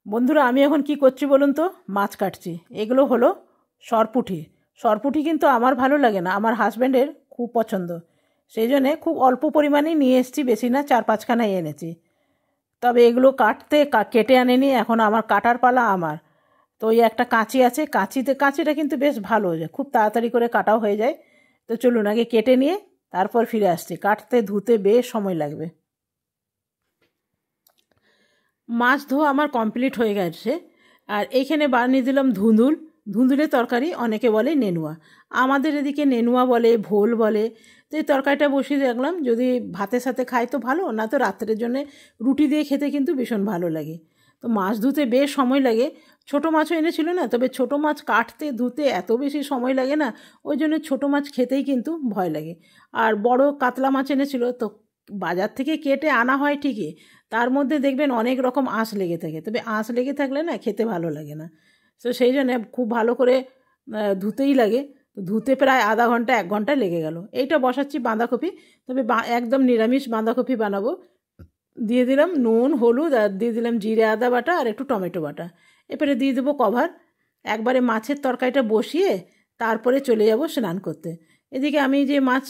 বন্ধুরা, আমি এখন কি করছি বলুন তো? মাছ কাটছি। এগুলো হলো সরপুঁটি। সরপুঁটি কিন্তু আমার ভালো লাগে না, আমার হাজব্যান্ডের খুব পছন্দ। সেই জন্যে খুব অল্প পরিমাণেই নিয়ে এসেছি, বেশি না, 4-5খানাই এনেছি। তবে এগুলো কেটে আনেনি, এখন আমার কাটার পালা আমার। তো ওই একটা কাঁচি আছে, কাঁচিটা কিন্তু বেশ ভালো, খুব তাড়াতাড়ি করে কাটাও হয়ে যায়। তো চলুন আগে কেটে নিয়ে তারপর ফিরে আসছি। কাটতে ধুতে বেশ সময় লাগবে। মাছ ধোয়া আমার কমপ্লিট হয়ে গেছে। আর এইখানে বানিয়ে দিলাম ধুঁদুলের তরকারি, অনেকে বলে নেনুয়া, আমাদের এদিকে নেনুয়া বলে, ভোল বলে। তো এই তরকারিটা বসিয়ে রাখলাম, যদি ভাতের সাথে খাই তো ভালো, না তো রাত্রের জন্য রুটি দিয়ে খেতে কিন্তু ভীষণ ভালো লাগে। তো মাছ ধুতে বেশ সময় লাগে। ছোটো মাছও এনেছিল না, তবে ছোটো মাছ কাটতে ধুতে এত বেশি সময় লাগে না, ওই জন্য ছোটো মাছ খেতেই কিন্তু ভয় লাগে। আর বড় কাতলা মাছ এনেছিল, তো বাজার থেকে কেটে আনা হয় ঠিকই, তার মধ্যে দেখবেন অনেক রকম আঁশ লেগে থাকে, তবে আঁশ লেগে থাকলে না খেতে ভালো লাগে না। তো সেই জন্যে খুব ভালো করে ধুতেই লাগে। ধুতে প্রায় আধা ঘন্টা 1 ঘন্টা লেগে গেল। এইটা বসাচ্ছি বাঁধাকপি, তবে একদম নিরামিষ বাঁধাকপি বানাবো। দিয়ে দিলাম নুন হলুদ, আর দিয়ে দিলাম জিরে আদা বাটা আর একটু টমেটো বাটা। এরপরে দিয়ে দেবো কভার। একবারে মাছের তরকারিটা বসিয়ে তারপরে চলে যাব স্নান করতে। এদিকে আমি যে মাছ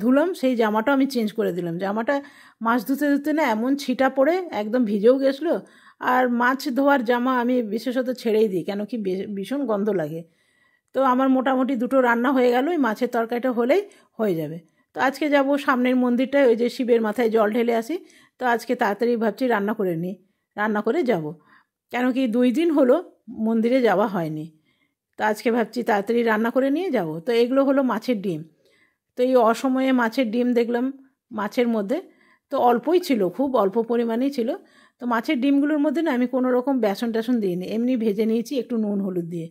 ধুলাম সেই জামাটাও আমি চেঞ্জ করে দিলাম। জামাটা মাছ ধুতে ধুতে না এমন ছিটা পড়ে একদম ভিজেও গেছিলো। আর মাছ ধোয়ার জামা আমি বিশেষত ছেড়েই দিই, কেন কি ভীষণ গন্ধ লাগে। তো আমার মোটামুটি 2টো রান্না হয়ে গেল, ওই মাছের তরকারিটা হলেই হয়ে যাবে। তো আজকে যাব সামনের মন্দিরটায়, ওই যে শিবের মাথায় জল ঢেলে আসি। তো আজকে তাড়াতাড়ি ভাবছি রান্না করে নিই, রান্না করে যাব। কেন কি 2 দিন হলো মন্দিরে যাওয়া হয়নি। তো আজকে ভাবছি তাড়াতাড়ি রান্না করে নিয়ে যাব। তো এগুলো হলো মাছের ডিম। তো এই অসময়ে মাছের ডিম দেখলাম মাছের মধ্যে, তো অল্পই ছিল, খুব অল্প পরিমাণেই ছিল। তো মাছের ডিমগুলোর মধ্যে না আমি কোনো রকম বেসন টেসন দিইনি, এমনি ভেজে নিয়েছি একটু নুন হলুদ দিয়ে।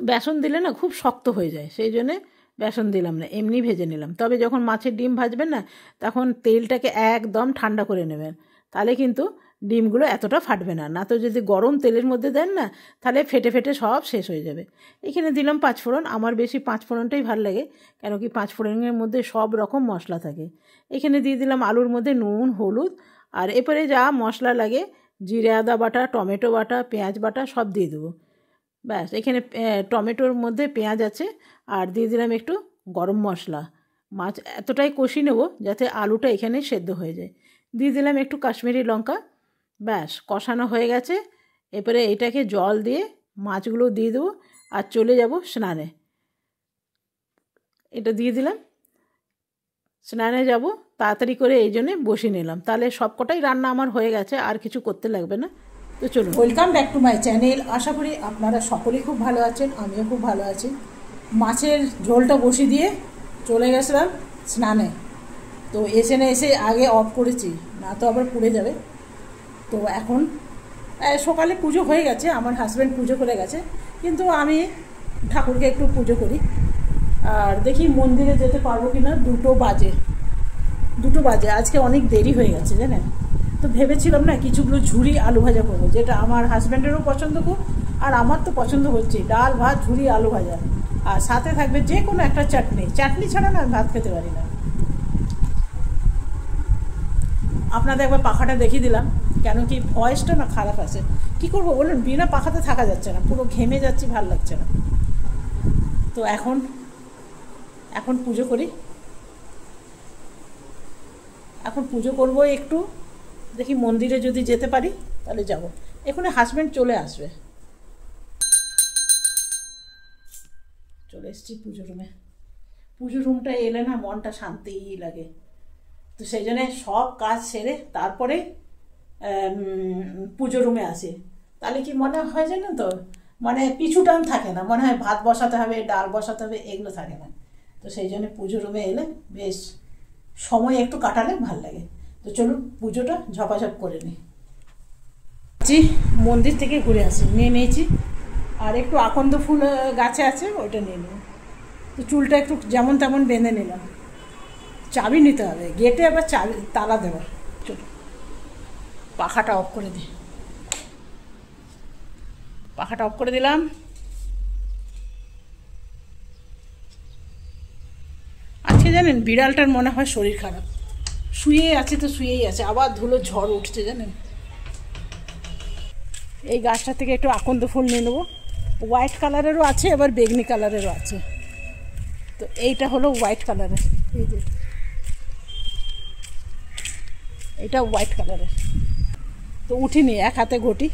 বেসন দিলে না খুব শক্ত হয়ে যায়, সেই জন্যে বেসন দিলাম না, এমনি ভেজে নিলাম। তবে যখন মাছের ডিম ভাজবেন না, তখন তেলটাকে একদম ঠান্ডা করে নেবেন, তাহলে কিন্তু ডিমগুলো এতটা ফাটবে না। না তো যদি গরম তেলের মধ্যে দেন না, তাহলে ফেটে ফেটে সব শেষ হয়ে যাবে। এখানে দিলাম 5 ফোড়ন, আমার বেশি 5 ফোড়নটাই ভালো লাগে, কেন কি 5 ফোড়নের মধ্যে সব রকম মশলা থাকে। এখানে দিয়ে দিলাম আলুর মধ্যে নুন হলুদ, আর এরপরে যা মশলা লাগে জিরে আদা বাটা, টমেটো বাটা, পেঁয়াজ বাটা সব দিয়ে দেবো। ব্যাস, এখানে টমেটোর মধ্যে পেঁয়াজ আছে, আর দিয়ে দিলাম একটু গরম মশলা। মাছ এতটাই কষি নেব যাতে আলুটা এখানে সেদ্ধ হয়ে যায়। দিয়ে দিলাম একটু কাশ্মীরি লঙ্কা। ব্যাস, কষানো হয়ে গেছে। এরপরে এটাকে জল দিয়ে মাছগুলো দিয়ে দেবো আর চলে যাব স্নানে। এটা দিয়ে দিলাম, স্নানে যাব তাড়াতাড়ি করে, এই জন্যে বসিয়ে নিলাম, তাহলে সব কটাই রান্না আমার হয়ে গেছে, আর কিছু করতে লাগবে না। তো চলুন, welcome back to my channel. আশা করি আপনারা সকলেই খুব ভালো আছেন, আমিও খুব ভালো আছি। মাছের ঝোলটা বসিয়ে দিয়ে চলে গেছিলাম স্নানে। তো এসে আগে অফ করেছি, না তো আবার পুড়ে যাবে। তো এখন সকালে পুজো হয়ে গেছে, আমার হাজব্যান্ড পুজো করে গেছে, কিন্তু আমি ঠাকুরকে একটু পুজো করি। আর দেখি মন্দিরে যেতে পারবো কি না। 2টো বাজে, আজকে অনেক দেরি হয়ে গেছে জানেন। তো ভেবেছিলাম না কিছুগুলো ঝুরি আলু ভাজা করবো, যেটা আমার হাজব্যান্ডেরও পছন্দ খুব, আর আমার তো পছন্দ হচ্ছে ডাল ভাত ঝুরি আলু ভাজা, আর সাথে থাকবে যে কোনো একটা চাটনি ছাড়া না আমি ভাত খেতে পারি না। আপনাদের একবার পাখাটা দেখিয়ে দিলাম, কেন কি ভয়েসটা না খারাপ আছে। কী করবো বলুন, বিনা পাখাতে থাকা যাচ্ছে না, পুরো ঘেমে যাচ্ছি, ভাল লাগছে না। তো এখন পুজো করি, এখন পুজো করবো একটু, দেখি মন্দিরে যদি যেতে পারি তাহলে যাব। এখানে হাজব্যান্ড চলে আসবে। চলে এসেছি পুজো রুমে। পুজো রুমটা এলে না মনটা শান্তিই লাগে। তো সেই জন্যে সব কাজ সেরে তারপরে পুজো রুমে আসি, তাহলে কি মনে হয় জানেন তো, মানে পিছু টান থাকে না, মনে হয় ভাত বসাতে হবে ডাল বসাতে হবে, এগুলো থাকে না। তো সেই জন্য পুজো রুমে এলে বেশ সময় একটু কাটালে ভাল লাগে। তো চলুন পুজোটা ঝপাঝপ করে নিই। মন্দির থেকে ঘুরে আসি, নিয়ে নিয়েছি, আর একটু আকন্দ ফুল গাছে আছে ওইটা নিয়ে নেব। তো চুলটা একটু যেমন তেমন বেঁধে নিলাম। চাবি নিতে হবে, গেটে আবার চাবি তালা দেওয়া। চলো পাখাটা অফ করে দিই, পাখাটা অফ করে দিলাম। আজকে জানেন বিড়ালটার মনে হয় শরীর খারাপ, শুয়েই আছে, তো শুয়েই আছে, আবার ধুলো ঝড় উঠছে জানেন। এই গাছটা থেকে একটু আকন্দ ফুল নিয়ে নেবো। হোয়াইট কালারেরও আছে, আবার বেগনি কালারেরও আছে। তো এইটা হলো হোয়াইট কালারের, এই যে এটা হোয়াইট কালারের। তো উঠিনি, এক হাতে ঘটি।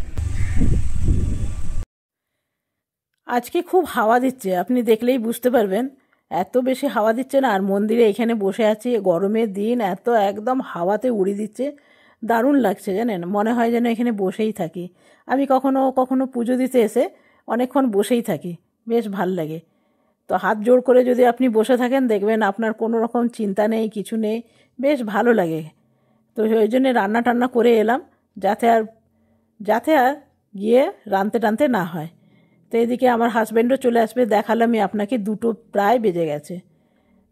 আজকে খুব হাওয়া দিচ্ছে, আপনি দেখলেই বুঝতে পারবেন। এত বেশি হাওয়া দিচ্ছে না। আর মন্দিরে এখানে বসে আছি, গরমের দিন, এত একদম হাওয়াতে উড়িয়ে দিচ্ছে, দারুণ লাগছে জানেন। মনে হয় যেন এখানে বসেই থাকি। আমি কখনো কখনো পুজো দিতে এসে অনেকক্ষণ বসেই থাকি, বেশ ভাল লাগে। তো হাত জোড় করে যদি আপনি বসে থাকেন, দেখবেন আপনার কোনো রকম চিন্তা নেই, কিছু নেই, বেশ ভালো লাগে। তো ওই জন্যে রান্না টান্না করে এলাম, যাতে আর গিয়ে রাঁধতে টানতে না হয়। তো এদিকে আমার হাজব্যান্ডও চলে আসবে, দেখালামই আপনাকে, 2টো প্রায় বেজে গেছে।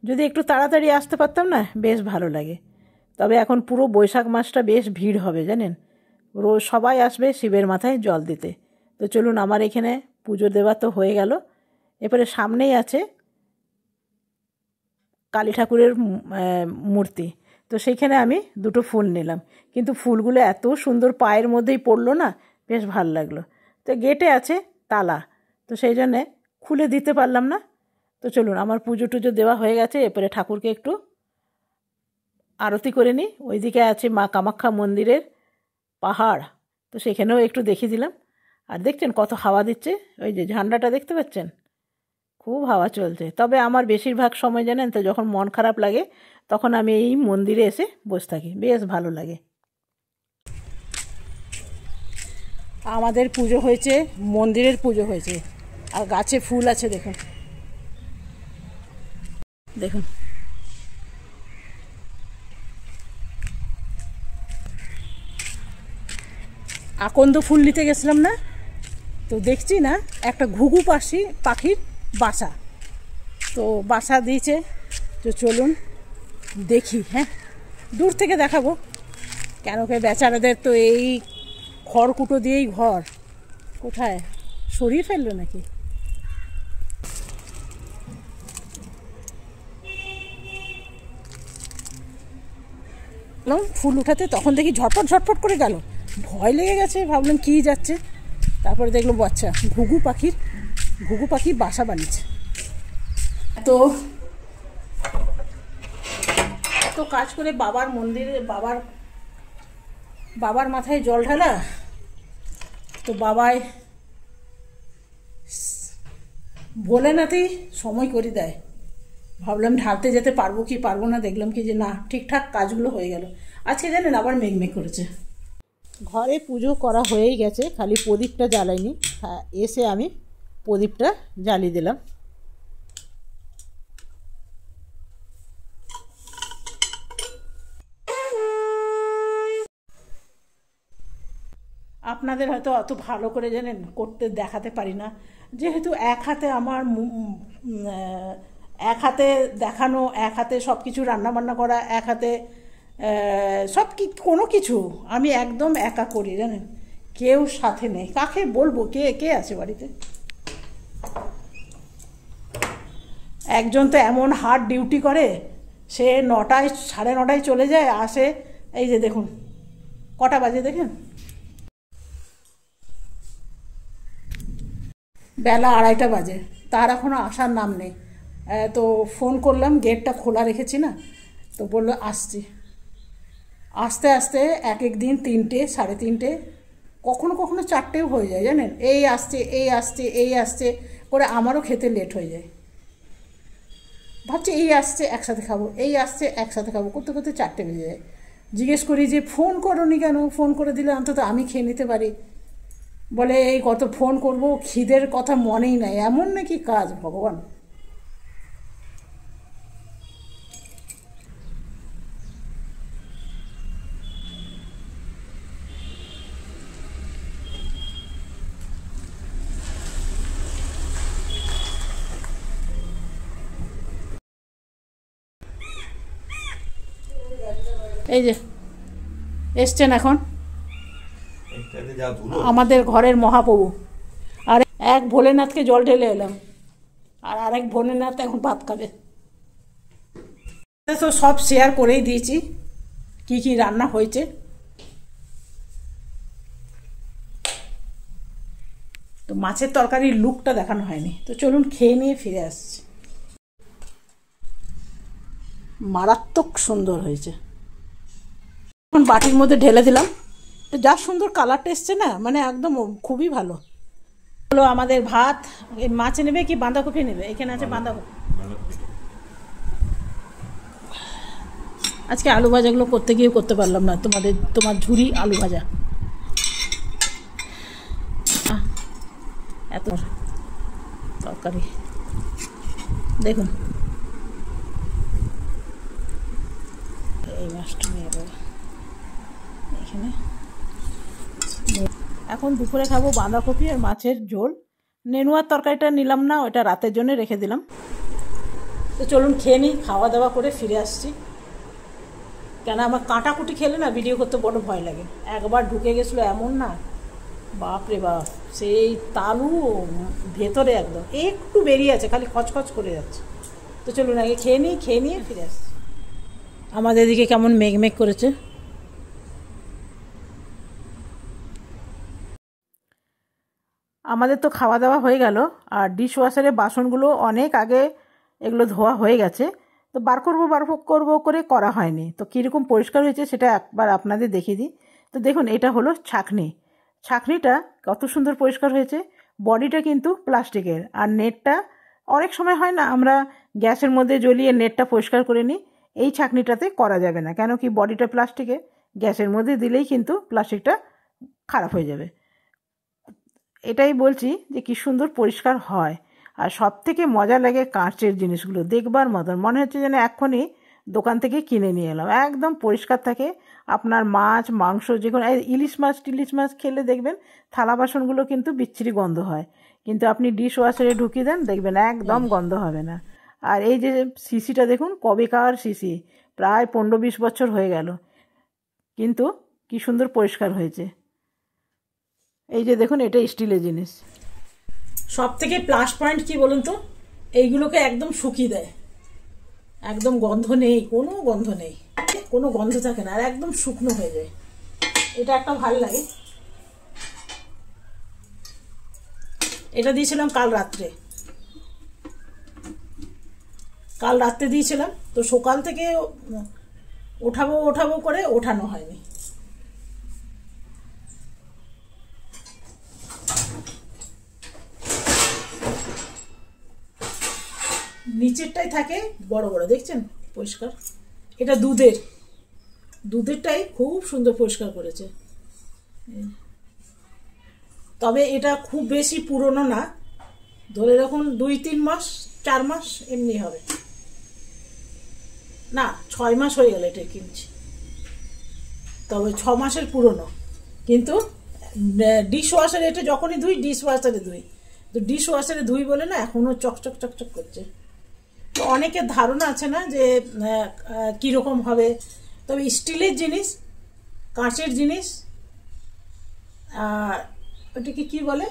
যদি একটু তাড়াতাড়ি আসতে পারতাম না, বেশ ভালো লাগে। তবে এখন পুরো বৈশাখ মাসটা বেশ ভিড় হবে জানেন, রোজ সবাই আসবে শিবের মাথায় জল দিতে। তো চলুন, আমার এখানে পুজো দেওয়া তো হয়ে গেল। এরপরে সামনেই আছে কালী ঠাকুরের মূর্তি। তো সেইখানে আমি 2টো ফুল নিলাম, কিন্তু ফুলগুলো এত সুন্দর পায়ের মধ্যেই পড়লো না, বেশ ভাল লাগলো। তো গেটে আছে তালা, তো সেই জন্যে খুলে দিতে পারলাম না। তো চলুন, আমার পুজো টুজো দেওয়া হয়ে গেছে। এরপরে ঠাকুরকে একটু আরতি করে নিই। ওইদিকে আছে মা কামাখ্যা মন্দিরের পাহাড়, তো সেখানেও একটু দেখিয়ে দিলাম। আর দেখছেন কত হাওয়া দিচ্ছে, ওই যে ঝান্ডাটা দেখতে পাচ্ছেন, খুব হাওয়া চলছে। তবে আমার বেশিরভাগ সময় জানেন তো, যখন মন খারাপ লাগে তখন আমি এই মন্দিরে এসে বসে থাকি, বেশ ভালো লাগে। আমাদের পুজো হয়েছে, মন্দিরের পুজো হয়েছে, আর গাছে ফুল আছে দেখুন, দেখুন। আকন্দ ফুল নিতে গেছিলাম না, তো দেখছি না একটা ঘুঘু পাখির বাসা, তো বাসা দিয়েছে। তো চলুন দেখি, হ্যাঁ দূর থেকে দেখাবো, কেন কি বেচারাদের তো এই খড়কুটো দিয়েই ঘর, কোথায় সরিয়ে ফেললো নাকি। ফুল উঠাতে, তখন দেখি ঝটপট ঝটপট করে গেল, ভয় লেগে গেছে, ভাবলাম কি যাচ্ছে। তারপরে দেখলাম বাচ্চা ঘুঘু পাখির বাসা বানিয়েছে। তো এত কাজ করে বাবার মন্দিরে বাবার মাথায় জল ঢালা, তো বাবাই ভোলেনাথই সময় করে দেয়। ভাবলাম ঢালতে যেতে পারবো কি পারবো না, দেখলাম কি যে না, ঠিকঠাক কাজগুলো হয়ে গেল। আজকে জানেন আবার মেঘমেঘ করেছে। ঘরে পুজো করা হয়েই গেছে, খালি প্রদীপটা জ্বালাইনি। এসে আমি প্রদীপটা জ্বালিয়ে দিলাম। আপনাদের হয়তো অত ভালো করে জানেন করতে দেখাতে পারি না, যেহেতু এক হাতে আমার এক হাতে দেখানো, এক হাতে সব কিছু রান্নাবান্না করা, এক হাতে কোনো কিছু আমি একদম একা করি জানেন, কেউ সাথে নেই। কাকে বলবো, কে আছে বাড়িতে? একজন তো এমন হার্ড ডিউটি করে, সে 9টায় 9:30 চলে যায়, আসে এই যে দেখুন কটা বাজে দেখেন, বেলা 2:30 বাজে, তার এখনও আসার নাম নেই। তো ফোন করলাম, গেটটা খোলা রেখেছি না, তো বললো আসছি। আস্তে আস্তে এক দিন 3টে, 3:30, কখনো কখনো 4টেও হয়ে যায় জানেন। এই আসছে করে আমারও খেতে লেট হয়ে যায়। ভাবছি এই আসছে একসাথে খাবো, করতে করতে 4টে বেজে যায়। জিজ্ঞেস করি যে ফোন করোনি কেন, ফোন করে দিলে অন্তত আমি খেয়ে নিতে পারি। বলে এই কত ফোন করব, খিদের কথা মনেই নাই। এমন নাকি কাজ ভগবান। এই যে এসছেন এখন আমাদের ঘরের মহাপ্রভু, আর এক ভোলেনাথকে জল ঢেলে এলাম, আর আরেক ভোলেনাথ এখন ভাত খাবে। তো সব শেয়ার করেই দিয়েছি কি কি রান্না হয়েছে। তো মাছের তরকারির লুকটা দেখানো হয়নি, তো চলুন খেয়ে নিয়ে ফিরে আসছি। মারাত্মক সুন্দর হয়েছে। এখন বাটির মধ্যে ঢেলে দিলাম, তো যা সুন্দর কালারটা এসছে না, মানে একদম খুবই ভালো হলো। আমাদের ভাত, মাছ নেবে কি বাঁধাকপি নেবে? এখানে আছে বাঁধাকপি। আজকে আলু ভাজাগুলো করতে গিয়ে করতে পারলাম না, তোমার ঝুরি আলু ভাজা এত তরকারি দেখুন। এই মাছটা নিয়ে যাবো এখানে। এখন দুপুরে খাবো বাঁধাকপি আর মাছের ঝোল। নেনুয়ার তরকারিটা নিলাম না, ওটা রাতের জন্য রেখে দিলাম। তো চলুন খেয়ে নিই, খাওয়া দাওয়া করে ফিরে আসছি। কেন আমার কাটাকুটি খেলে না ভিডিও করতে বড় ভয় লাগে। একবার ঢুকে গেছিলো এমন না, বাপ রে বাপ, সেই তালু ভেতরে একদম একটু বেরিয়ে আছে, খালি খচখচ করে যাচ্ছে। তো চলুন আগে খেয়ে নিই, খেয়ে নিয়ে ফিরে আসছি। আমাদের এদিকে কেমন মেঘমেঘ করেছে। আমাদের তো খাওয়া দাওয়া হয়ে গেল, আর ডিশ ওয়াশারের বাসনগুলো অনেক আগে এগুলো ধোয়া হয়ে গেছে। তো বার করবো করে করা হয়নি। তো কীরকম পরিষ্কার হয়েছে সেটা একবার আপনাদের দেখিয়ে দিই। তো দেখুন, এটা হলো ছাঁকনিটা কত সুন্দর পরিষ্কার হয়েছে। বডিটা কিন্তু প্লাস্টিকের, আর নেটটা অনেক সময় হয় না আমরা গ্যাসের মধ্যে জ্বলিয়ে নেটটা পরিষ্কার করে নিই, এই ছাঁকনিটাতে করা যাবে না। কেন কি, বডিটা প্লাস্টিকের, গ্যাসের মধ্যে দিলেই কিন্তু প্লাস্টিকটা খারাপ হয়ে যাবে। এটাই বলছি যে কি সুন্দর পরিষ্কার হয়। আর সব থেকে মজা লাগে কাঁচের জিনিসগুলো, দেখবার মতন মনে হচ্ছে যেন এক্ষুনি দোকান থেকে কিনে নিয়ে এলাম। একদম পরিষ্কার থাকে। আপনার মাছ মাংস যে কোনো ইলিশ মাছ খেলে দেখবেন থালা বাসনগুলো কিন্তু বিচ্ছিরি গন্ধ হয়, কিন্তু আপনি ডিশ ওয়াশারে ঢুকিয়ে দেন দেখবেন একদম গন্ধ হবে না। আর এই যে সিসিটা দেখুন, কবেকার সিসি, প্রায় 15-20 বছর হয়ে গেল, কিন্তু কি সুন্দর পরিষ্কার হয়েছে। এই যে দেখুন, এটা স্টিলের জিনিস। সব থেকে প্লাস পয়েন্ট কি বলুন তো, এইগুলোকে একদম শুকিয়ে দেয়, একদম গন্ধ নেই, কোনো গন্ধ নেই, কোনো গন্ধ থাকে না, আর একদম শুকনো হয়ে যায়। এটা একটা ভালো লাগে। এটা দিয়েছিলাম কাল রাত্রে দিয়েছিলাম, তো সকাল থেকে ওঠাবো করে ওঠানো হয়নি। নিচেরটাই থাকে বড় বড়, দেখছেন পরিষ্কার। এটা দুধেরটাই খুব সুন্দর পরিষ্কার করেছে। তবে এটা খুব বেশি পুরনো না, ধরে রাখুন 2-3 মাস 4 মাস এমনি হবে না, 6 মাস হয়ে গেল এটা কিনছি। তবে 6 মাসের পুরনো, কিন্তু ডিশ ওয়াশারে এটা যখনই ধুই ডিশ ওয়াশারে ধুই, তো ডিশ ওয়াশারে ধুই বলে না এখনও চকচক করছে। তো অনেকের ধারণা আছে না যে কীরকম হবে। তবে স্টিলের জিনিস, কাঁচের জিনিস, ওটাকে কি বলে,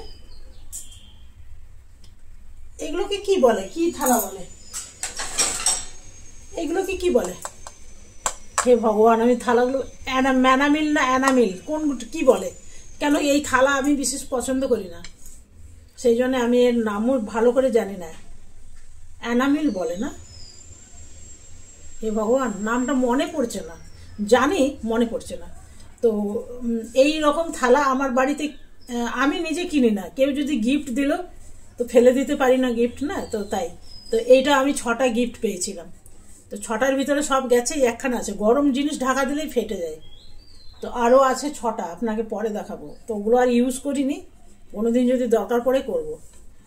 এগুলোকে কি বলে, কি থালা বলে, এগুলোকে কি বলে, হে ভগবান, আমি থালাগুলো ম্যানামিল না অ্যানামিল কোন কি বলে, কেন এই থালা আমি বিশেষ পছন্দ করি না, সেই জন্য আমি এর নামও ভালো করে জানি না। অ্যানামিল বলে না, হে ভগবান, নামটা মনে পড়ছে না, জানি মনে পড়ছে না। তো এই রকম থালা আমার বাড়িতে আমি নিজে কিনি না, কেউ যদি গিফট দিল তো ফেলে দিতে পারি না গিফট না, তো তাই। তো এইটা আমি 6টা গিফট পেয়েছিলাম, তো 6টার ভিতরে সব গেছে, একখানা আছে, গরম জিনিস ঢাকা দিলেই ফেটে যায়। তো আরও আছে 6টা, আপনাকে পরে দেখাবো। তো ওগুলো আর ইউজ করিনি, কোনোদিন যদি দরকার পড়ে করব।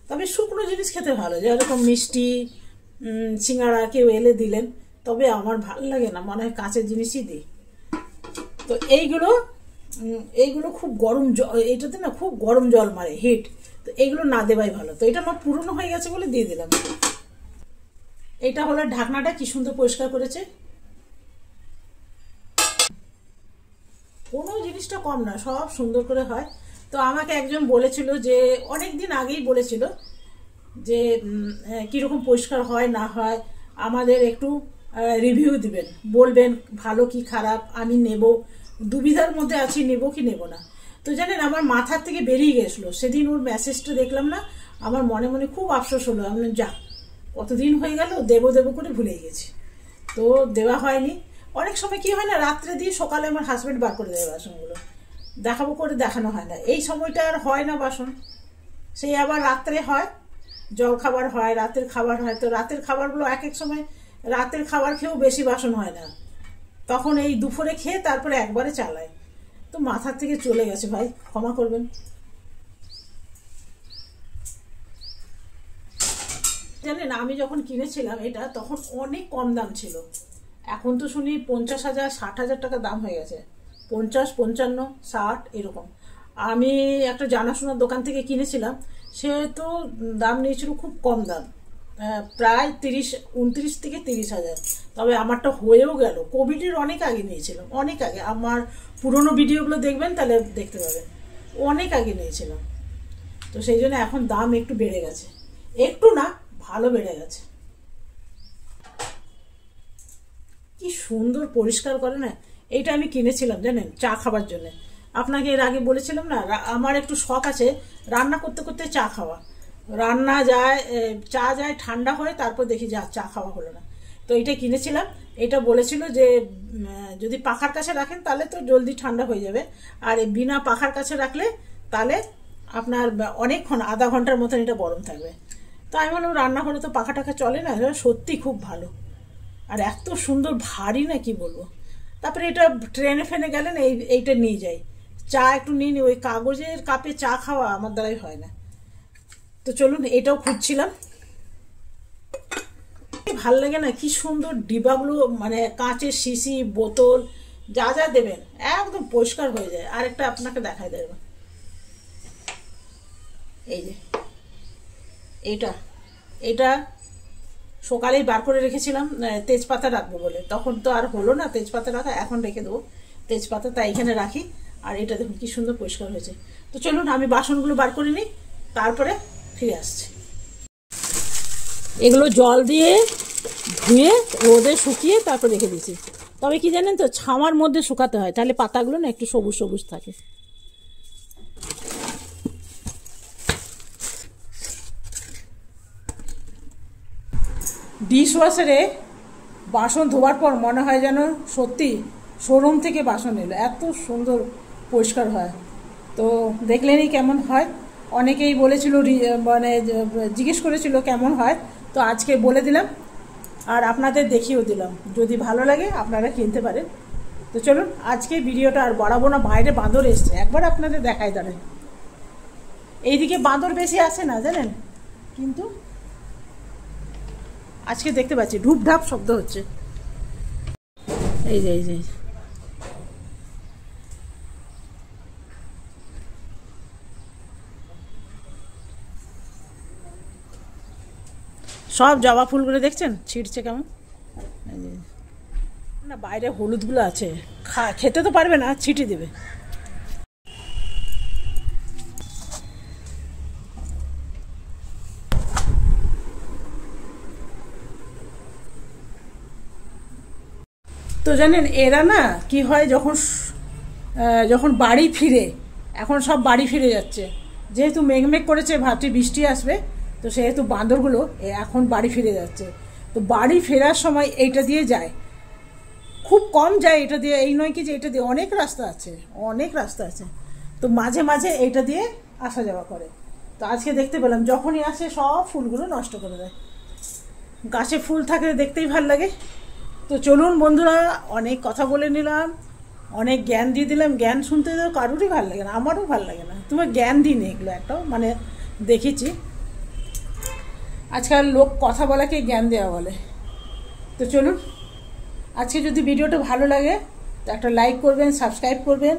তবে শুকনো জিনিস খেতে ভালো, যেরকম মিষ্টি সিঙ্গাড়া কেউ এলে দিলেন, তবে আমার ভালো লাগে না, মনে হয় কাঁচের জিনিসই দিই। তো এইগুলো খুব গরম জল, এটাতে না খুব গরম জল মারে, হিট, তো এইগুলো না দেওয়াই ভালো। তো এটা আমার পুরনো হয়ে গেছে বলে দিয়ে দিলাম। এটা হলো ঢাকনাটা, কি সুন্দর পরিষ্কার করেছে। কোনো জিনিসটা কম না, সব সুন্দর করে হয়। তো আমাকে একজন বলেছিল, যে অনেক দিন আগেই বলেছিল যে কীরকম পরিষ্কার হয় না হয়, আমাদের একটু রিভিউ দিবেন, বলবেন ভালো কি খারাপ। আমি নেব, দুবিধার মধ্যে আছি, নেব কি নেব না। তো জানেন আমার মাথার থেকে বেরিয়ে গেছিলো, সেদিন ওর মেসেজটা দেখলাম না, আমার মনে মনে খুব আফসোস হলো। আমি যা কতদিন হয়ে গেল, দেবো দেবো করে ভুলে গেছি, তো দেওয়া হয়নি। অনেক সময় কি হয় না, রাত্রে দিয়ে সকালে আমার হাজব্যান্ড বার করে দেয় বাসনগুলো, দেখাবো করে দেখানো হয় না। এই সময়টা আর হয় না বাসন, সেই আবার রাত্রে হয়, জল খাবার হয়, রাতের খাবার হয়। তো রাতের খাবারগুলো এক এক সময় রাতের খাবার খেয়েও বেশি বাসন হয় না, তখন এই দুপুরে খেয়ে তারপরে একবারে চালায়। তো মাথার থেকে চলে গেছে ভাই, ক্ষমা করবেন। জানেন আমি যখন কিনেছিলাম এটা তখন অনেক কম দাম ছিল, এখন তো শুনি 50,000 60,000 টাকা দাম হয়ে গেছে, 50, 55, 60 এরকম। আমি একটা জানাশোনার দোকান থেকে কিনেছিলাম, সে তো দাম নিয়েছিল খুব কম দাম, প্রায় 29 থেকে 30,000। তবে আমারটা হয়েও গেল, কোভিডের অনেক আগে নিয়েছিলাম, অনেক আগে। আমার পুরনো ভিডিওগুলো দেখবেন তাহলে দেখতে পাবেন, অনেক আগে নিয়েছিলাম। তো সেই জন্য এখন দাম একটু বেড়ে গেছে, একটু না ভালো বেড়ে গেছে। কি সুন্দর পরিষ্কার করে না। এইটা আমি কিনেছিলাম জানেন চা খাবার জন্য, আপনাকে এর আগে বলেছিলাম না, আমার একটু শখ আছে রান্না করতে করতে চা খাওয়া। রান্না যায়, চা যায় ঠান্ডা হয়, তারপর দেখি যা চা খাওয়া হলো না। তো এইটা কিনেছিলাম, এটা বলেছিল যে যদি পাখার কাছে রাখেন তাহলে তো জলদি ঠান্ডা হয়ে যাবে, আর বিনা পাখার কাছে রাখলে তাহলে আপনার অনেকক্ষণ, আধা ঘন্টার মতন এটা গরম থাকবে। তো আমি বললাম রান্নাঘরে তো পাখা টাখা চলে না, সত্যি খুব ভালো, আর এত সুন্দর ভারী না কি বলবো। তারপরে এটা ট্রেনে ফেনে গেলেন এইটা নিয়ে যাই, চা একটু নিয়ে নিই, ওই কাগজের কাপে চা খাওয়া আমার দ্বারাই হয় না। তো চলুন এটাও খুঁজছিলাম, ভাল লাগে না, কি সুন্দর ডিবাগুলো, মানে কাঁচের শিশি বোতল যা যা দেবেন একদম পরিষ্কার হয়ে যায়। আর একটা আপনাকে দেখাই দেবো, এই যে এইটা, এটা সকালেই বার করে রেখেছিলাম তেজপাতা রাখবো বলে, তখন তো আর হলো না তেজপাতা রাখা, এখন রেখে দেবো তেজপাতা, তাই এখানে রাখি। আর এটা দেখুন কি সুন্দর পরিষ্কার হয়েছে। তো চলুন আমি বাসনগুলো বার করে নিই, তারপরে ফিরে আসছি। এগুলো জল দিয়ে ধুয়ে রোদে শুকিয়ে তারপর রেখে দিয়েছি। তবে কি জানেন তো, ছামার মধ্যে শুকাতে হয়, তাহলে পাতাগুলো না একটু সবুজ সবুজ থাকে। ডিশওয়াশারে বাসন ধোয়ার পর মনে হয় যেন সত্যি শোরুম থেকে বাসন এলো, এত সুন্দর পরিষ্কার হয়। তো দেখলেনই কেমন হয়, অনেকেই বলেছিল, মানে জিজ্ঞেস করেছিল কেমন হয়, তো আজকে বলে দিলাম আর আপনাদের দেখিয়েও দিলাম। যদি ভালো লাগে আপনারা কিনতে পারেন। তো চলুন আজকে ভিডিওটা আর বাড়াবো না, বাইরে বাঁদর এসছে, একবার আপনাদের দেখাই দাঁড়ায়। এইদিকে বাঁদর বেশি আসে না জানেন, কিন্তু আজকে দেখতে পাচ্ছি ঢুপঢাপ শব্দ হচ্ছে। এই যে এই যে সব জবা ফুলগুলো দেখছেন ছিঁড়ছে কেমন, না বাইরে হলুদগুলো আছে, খেতে তো পারবে না, ছিটি দেবে। তো জানেন এরা না কি হয়, যখন বাড়ি ফিরে, এখন সব বাড়ি ফিরে যাচ্ছে, যেহেতু মেঘমেঘ করেছে ভাবছি বৃষ্টি আসবে, তো সেহেতু বাঁদরগুলো এখন বাড়ি ফিরে যাচ্ছে। তো বাড়ি ফেরার সময় এইটা দিয়ে যায়, খুব কম যায় এটা দিয়ে, এই নয় কি যে এটা দিয়ে, অনেক রাস্তা আছে, অনেক রাস্তা আছে। তো মাঝে মাঝে এইটা দিয়ে আসা যাওয়া করে। তো আজকে দেখতে পেলাম যখনই আসে সব ফুলগুলো নষ্ট করে দেয়। গাছে ফুল থাকলে দেখতেই ভাল লাগে। তো চলুন বন্ধুরা, অনেক কথা বলে নিলাম, অনেক জ্ঞান দিয়ে দিলাম। জ্ঞান শুনতে তো কারোরই ভালো লাগে না, আমারও ভালো লাগে না, তোমার জ্ঞান দিই নি এগুলো একটাও, মানে দেখেছি আজকাল লোক কথা বলাকে জ্ঞান দেওয়া বলে। তো চলুন আজকে যদি ভিডিওটা ভালো লাগে তো একটা লাইক করবেন, সাবস্ক্রাইব করবেন,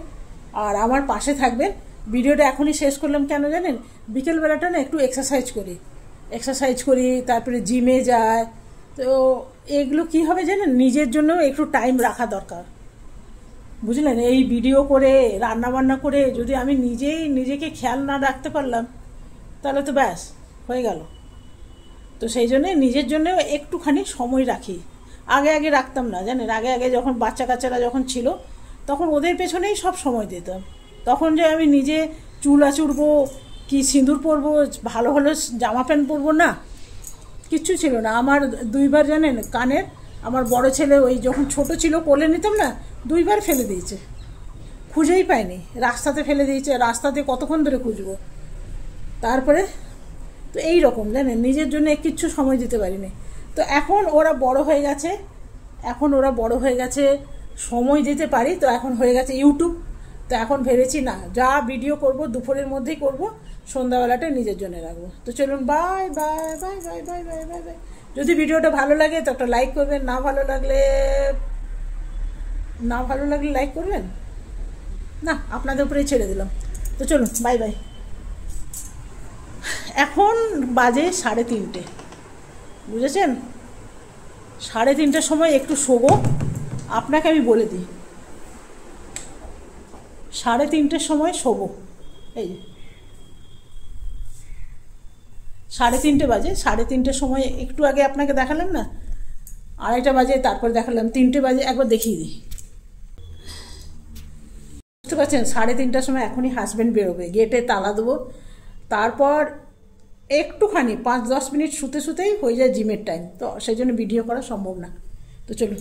আর আমার পাশে থাকবেন। ভিডিওটা এখনই শেষ করলাম কেন জানেন, বিকেলবেলাটা না একটু এক্সারসাইজ করি, তারপরে জিমে যায়। তো এগুলো কি হবে জানেন, নিজের জন্য একটু টাইম রাখা দরকার, বুঝলেন। এই ভিডিও করে রান্নাবান্না করে যদি আমি নিজেকে খেয়াল না রাখতে পারলাম তাহলে তো ব্যাস হয়ে গেল। তো সেই জন্যে নিজের জন্য একটুখানি সময় রাখি, আগে রাখতাম না জানেন, আগে যখন বাচ্চা কাচ্চারা যখন ছিল তখন ওদের পেছনেই সব সময় দিতাম, তখন যে আমি নিজে চুল আঁচড়বো কি সিঁদুর পরবো, ভালো ভালো জামা প্যান্ট পরবো, না, কিচ্ছু ছিল না। আমার 2বার জানেন কানের, আমার বড় ছেলে ওই যখন ছোট ছিল কোলে নিতাম না, 2বার ফেলে দিয়েছে, খুঁজেই পাইনি, রাস্তাতে ফেলে দিয়েছে। রাস্তাতে কতক্ষণ ধরে খুঁজবো। তারপরে তো এই রকম জানেন, নিজের জন্য কিচ্ছু সময় দিতে পারিনি। তো এখন ওরা বড় হয়ে গেছে, সময় দিতে পারি। তো এখন হয়ে গেছে ইউটিউব। তো এখন ভেবেছি না, যা ভিডিও করব দুপুরের মধ্যেই করব, সন্ধ্যাবেলাটা নিজের জন্য রাখবো। তো চলুন, bye bye bye bye bye bye bye bye. যদি ভিডিওটা ভালো লাগে তো একটা লাইক করবেন, না ভালো লাগলে লাইক করবেন না, আপনাদের উপরেই ছেড়ে দিলাম। তো চলুন, বাই বাই। এখন বাজে 3:30, বুঝেছেন? 3:30টার সময় একটু শোবো। আপনাকে আমি বলে দিই, 3:30টার সময় শোবো। এই 3:30 বাজে, 3:30টার সময় একটু আগে আপনাকে দেখালাম না, 2:30 বাজে, তারপর দেখালাম 3টে বাজে, একবার দেখিয়ে দিই। বুঝতে পারছেন? 3:30টার সময় এখনই হাজব্যান্ড বেরোবে, গেটে তালা দেবো। তারপর একটুখানি 5-10 মিনিট শুতেই হয়ে যায় জিমের টাইম। তো সেই জন্য ভিডিও করা সম্ভব না। তো চলুন।